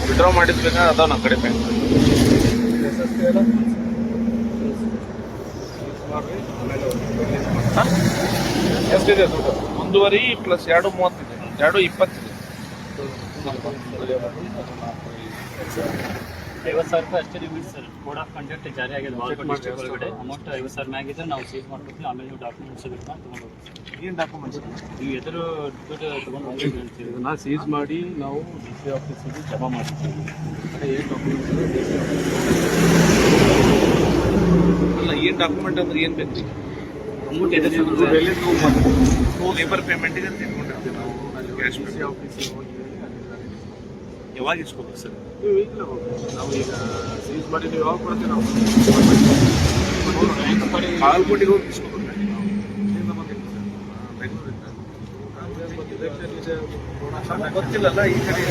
Withdraw ಮಾಡಿದ್ಬೇಕಾ ಅದಾವ ನಮ್ಮ ಕಡೆ ಬ್ಯಾಂಕ್ ಎಷ್ಟಿದೆ ದುಡ್ಡು? 1.5 ಪ್ಲಸ್ 2.30 ಇದೆ, 2.20 ಇದೆ. 50,000 ರೂಪಾಯಿ ಅಷ್ಟೇ limit sir. Code of conduct ಜಾರಿ ಆಗಿದೆ ಡಿಸ್ಟ್ರಿಕ್ಟ್ ಒಳಗಡೆ. ಅಮೌಂಟ್ 50,000 ಮ್ಯಾಗಿದ್ರೆ ನಾವು ಸೀಸ್ ಮಾಡ್ಕೊಡ್ತೀವಿ. ಆಮೇಲೆ ನೀವು ಡಾಕ್ಯುಮೆಂಟ್ಸ್ ತೊಗೊಂಡು ಹೋಗ್ತೀವಿ. ಏನು ಡಾಕ್ಯುಮೆಂಟ್ಸ್? ನೀವು ಎದುರು ದುಡ್ಡು ತೊಗೊಂಡು ಹೋಗ್ತೀವಿ ಅಂತೀವಿ. ಇದನ್ನು ಸೀಸ್ ಮಾಡಿ ನಾವು ಡಿ ಸಿ ಆಫೀಸಿಗೆ ಜಮಾ ಮಾಡ್ತೀವಿ. ಏನು ಡಾಕ್ಯುಮೆಂಟ್ಸ್ ಅಲ್ಲ, ಏನು ಡಾಕ್ಯುಮೆಂಟ್ ಅಂದ್ರೆ ಏನು ಬೇಕು? ಅಮೌಂಟ್ ಎದುರು ಲೇಬರ್ ಪೇಮೆಂಟಿಗೆ ಅಂತ ಇಟ್ಕೊಂಡಿರ್ತೀವಿ ನಾವು. ಕ್ಯಾಶ್ ಡಿ ಸಿ ಆಫೀಸಿಗೆ ಹೋಗಿ ಯಾವಾಗ ಇಸ್ಕೋಬೇಕು ಸರ್? ನೀವು ಈಗಲೇ ಹೋಗಿ. ನಾವು ಈಗ ಸೀಸ್ ಮಾಡಿ ನೀವು ಯಾವಾಗ ಕೊಡ್ತೀವಿ ನಾವು ಬಾಗಲಕೋಟೆಗೆ ಹೋಗಿ ಇಸ್ಕೋಬೇಕು. ಗೊತ್ತಿಲ್ಲಲ್ಲ ಈ ಕಡೆ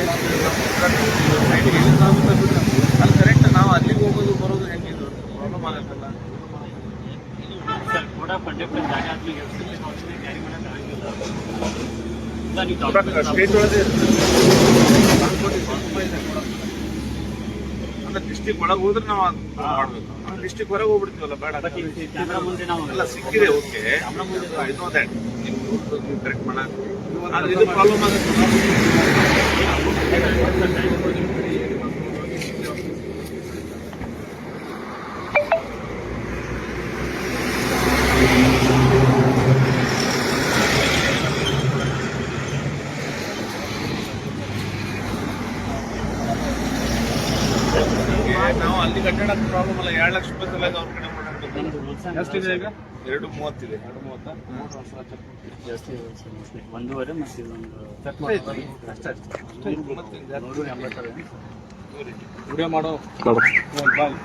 ಅಲ್ಲಿ ಕರೆಕ್ಟ್ ನಾವು ಅಲ್ಲಿಗೆ ಹೋಗೋದು ಬರೋದು ಹೆಂಗಿದ್ರು ಪ್ರಾಬ್ಲಮ್ ಆಗತ್ತಲ್ಲ. ಸರ್ ಕೋಡ್ ಆಫ್ ಕಂಡಕ್ಟ್ ಜಾರಿ ಆದ್ಮೇಲೆ ಕ್ಯಾರಿ ಮಾಡೋಕೆ ಆಗಿಲ್ಲ. ಸ್ಟೇಟ್ ಒಳಗೆ ಅಂದ್ರೆ ಡಿಸ್ಟಿಕ್ ಒಳಗೆ ಹೋದ್ರೆ ನಾವು ಮಾಡ್ಬೇಕು. ಡಿಸ್ಟಿಕ್ ಹೊರಗೆ ಹೋಗ್ಬಿಡ್ತೀವಲ್ಲ, ಬೇಡ. ಕ್ಯಾಮ್ರಾ ಮುಂದೆ ನಾವು ಎಲ್ಲ ಸಿಕ್ಕಿದೆ, ಓಕೆ. ಐ ನೋ ದ್ಯಾಟ್ ನೀವು ಕರೆಕ್ಟ್ ಮಾಡಕ್ಕೆ ಆದ್ರೆ ಇದು ಪ್ರಾಬ್ಲಮ್ ಆಗುತ್ತೆ. ನಾವು ಅಲ್ಲಿ ಕಟ್ಟಡಕ್ಕೆ ಪ್ರಾಬ್ಲಮ್ ಅಲ್ಲ. 2 ಲಕ್ಷ ರೂಪಾಯಿ ತಲೆಗೆ ಅವ್ರ ಕಡೆ ಮಾಡಬೇಕು. ಎಷ್ಟಿದೆ ಈಗ? 2.30 ಇದೆ. 2.30 ಜಾಸ್ತಿ 1.5 ಮತ್ತು ಇದೊಂದು ಚೆಕ್ ಮಾಡಿ ಅಷ್ಟೇ. 180 ವಿಡಿಯೋ ಮಾಡೋ ಬಾಯ್.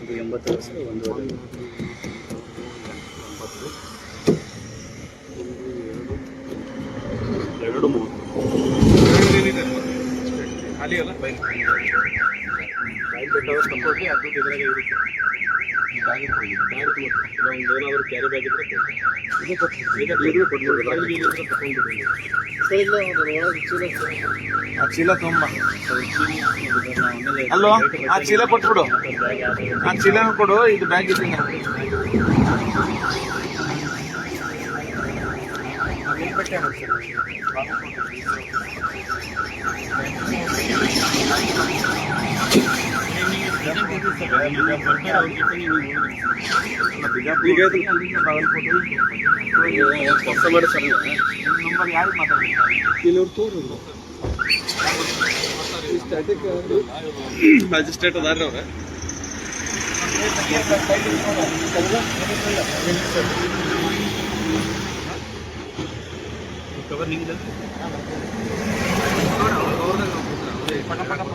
ಇದು 80 ವರ್ಷ 1.5 ಖಾಲಿ ಅಲ್ಲ ಬೈಲ್ ಬೇಕಾದ್ರೆ ತಗೊಳ್ಳಿ. ಅದು ಇದ್ರಾಗೆ ಇರುತ್ತೆ. ಏನಾದರೂ ಕ್ಯಾರಿ ಬ್ಯಾಗ್ ಇದ್ರೆ ಆ ಚೀಲ ತುಂಬ ಅಲ್ವಾ? ಆ ಚೀಲ ಕೊಟ್ಬಿಡು. ಆ ಚೀಲನ ಕೊಡು. ಇದು ಬ್ಯಾಗ್ ಇದೆ. ಕಸ್ಟಮರ್ ಸರ್ ನಂಬರ್ ಯಾರಿಗೆ ಮಾತಾಡ್ಬೇಕು? ಕೆಲವ್ರು ತೋರಿದ್ರು ಮ್ಯಾಜಿಸ್ಟ್ರೇಟ್ ಅದಾರ ಅವ್ರ ಕವರ್ ನಿಂಗೆ